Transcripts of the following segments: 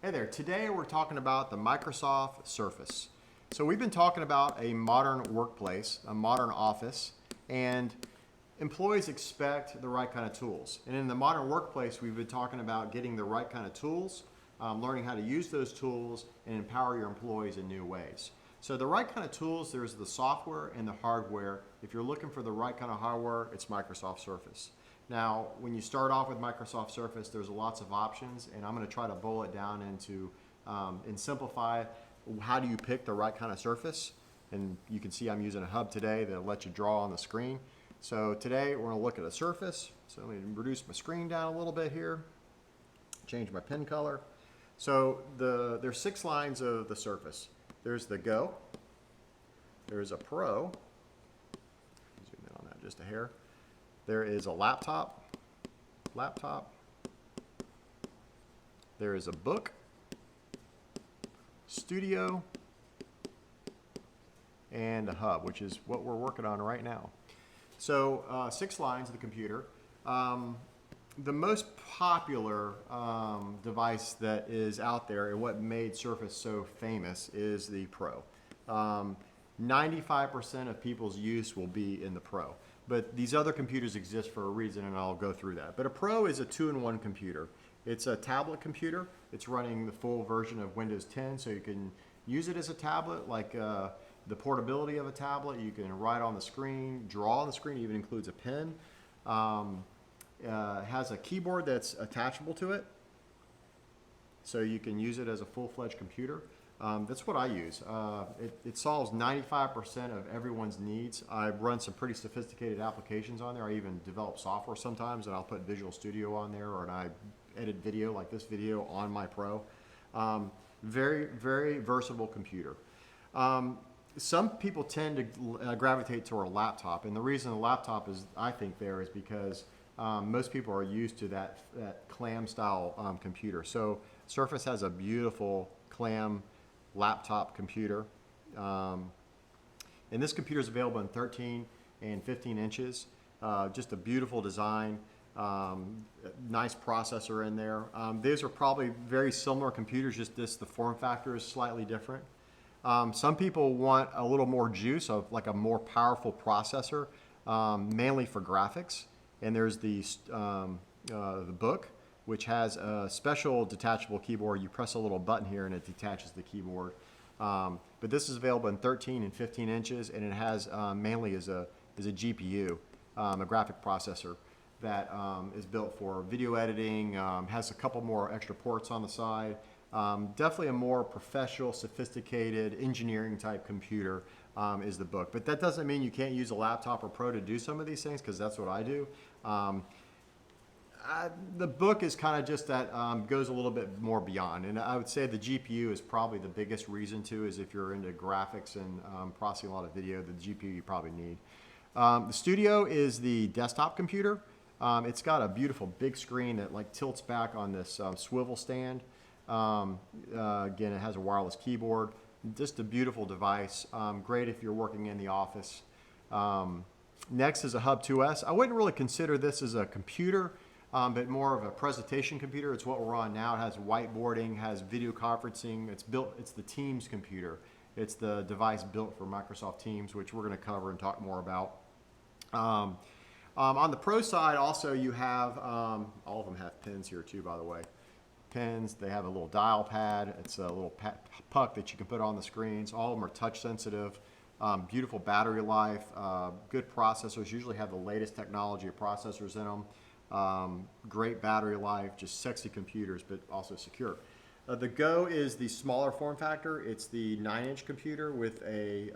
Hey there, today we're talking about the Microsoft Surface. So we've been talking about a modern workplace, a modern office, and employees expect the right kind of tools. And in the modern workplace, we've been talking about getting the right kind of tools, learning how to use those tools, and empower your employees in new ways. So the right kind of tools, there's the software and the hardware. If you're looking for the right kind of hardware, it's Microsoft Surface. Now, when you start off with Microsoft Surface, there's lots of options, and I'm going to try to boil it down into and simplify how do you pick the right kind of surface. And you can see I'm using a hub today that lets you draw on the screen. So today we're going to look at a surface. So let me reduce my screen down a little bit here, change my pen color. So there's 6 lines of the surface. There's the Go, there's a Pro, zoom in on that just a hair. There is a laptop. There is a book, studio, and a hub, which is what we're working on right now. So 6 lines of the computer. The most popular device that is out there and what made Surface so famous is the Pro. 95% of people's use will be in the Pro. But these other computers exist for a reason, and I'll go through that. But a Pro is a 2-in-1 computer. It's a tablet computer. It's running the full version of Windows 10, so you can use it as a tablet, like the portability of a tablet. You can write on the screen, draw on the screen, even includes a pen. Has a keyboard that's attachable to it, so you can use it as a full-fledged computer. That's what I use. It solves 95% of everyone's needs. I run some pretty sophisticated applications on there. I even develop software sometimes, and I'll put Visual Studio on there, or I edit video like this video on my Pro. Very, very versatile computer. Some people tend to gravitate toward a laptop, and the reason the laptop is, I think, there is because most people are used to that clam style computer. So Surface has a beautiful clam laptop computer, and this computer is available in 13 and 15 inches. Just a beautiful design, nice processor in there. These are probably very similar computers, just the form factor is slightly different. Some people want a little more juice of like a more powerful processor, mainly for graphics. And there's the book, which has a special detachable keyboard. You press a little button here and it detaches the keyboard. But this is available in 13 and 15 inches, and it has mainly as a GPU, a graphic processor that is built for video editing, has a couple more extra ports on the side. Definitely a more professional, sophisticated engineering type computer is the book. But that doesn't mean you can't use a laptop or Pro to do some of these things, because that's what I do. The book is kind of just that goes a little bit more beyond, and I would say the GPU is probably the biggest reason too. Is if you're into graphics and processing a lot of video, the GPU you probably need. The Studio is the desktop computer. It's got a beautiful big screen that like tilts back on this swivel stand. Again, it has a wireless keyboard. Just a beautiful device. Great if you're working in the office. Next is a Hub 2S. I wouldn't really consider this as a computer, but more of a presentation computer. It's what we're on now. It has whiteboarding, has video conferencing. It's the Teams computer. It's the device built for Microsoft Teams, which we're going to cover and talk more about. On the Pro side, also you have, all of them have pins here too, by the way. Pins, they have a little dial pad. It's a little puck that you can put on the screens. All of them are touch sensitive. Beautiful battery life, good processors, usually have the latest technology of processors in them. Great battery life, just sexy computers, but also secure. The Go is the smaller form factor. It's the 9-inch computer with a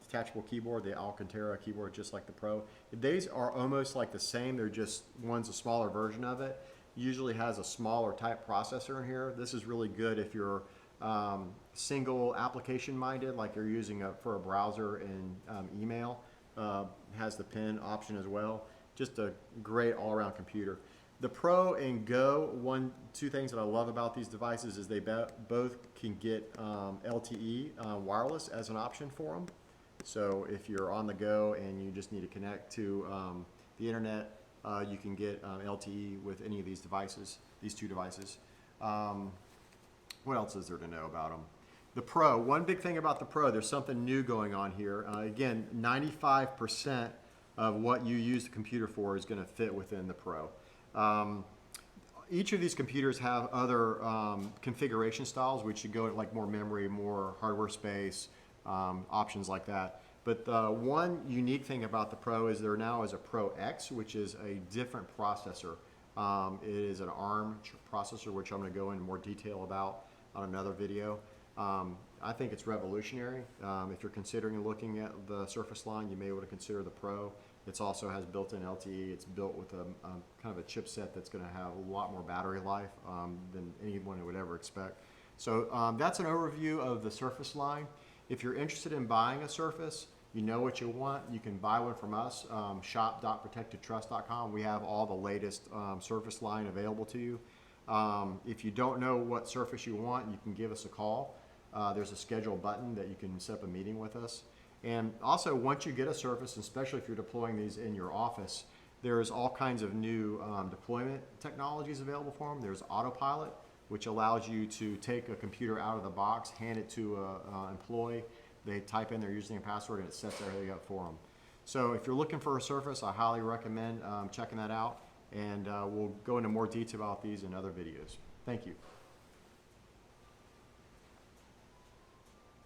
detachable keyboard, the Alcantara keyboard, just like the Pro. These are almost like the same. They're just, one's a smaller version of it. Usually has a smaller type processor in here. This is really good if you're single application minded, like you're using for a browser and email. Has the pen option as well. Just a great all-around computer. The Pro and Go, two things that I love about these devices is they both can get LTE wireless as an option for them. So if you're on the go and you just need to connect to the internet, you can get LTE with any of these devices, these two devices. What else is there to know about them? The Pro, one big thing about the Pro, there's something new going on here. Again, 95% of what you use the computer for is going to fit within the Pro. Each of these computers have other configuration styles, which you go to like more memory, more hardware space, options like that. But the one unique thing about the Pro is there now is a Pro X, which is a different processor. It is an ARM processor, which I'm going to go into more detail about on another video. I think it's revolutionary. If you're considering looking at the Surface line, you may want to consider the Pro. It also has built-in LTE. It's built with a kind of a chipset that's going to have a lot more battery life than anyone would ever expect. So that's an overview of the Surface line. If you're interested in buying a Surface, you know what you want, you can buy one from us, shop.protectedtrust.com. We have all the latest Surface line available to you. If you don't know what Surface you want, you can give us a call. There's a schedule button that you can set up a meeting with us. And also, once you get a Surface, especially if you're deploying these in your office, there's all kinds of new deployment technologies available for them. There's Autopilot, which allows you to take a computer out of the box, hand it to an employee. They type in their username and password, and it sets everything up for them. So if you're looking for a Surface, I highly recommend checking that out. And we'll go into more detail about these in other videos. Thank you.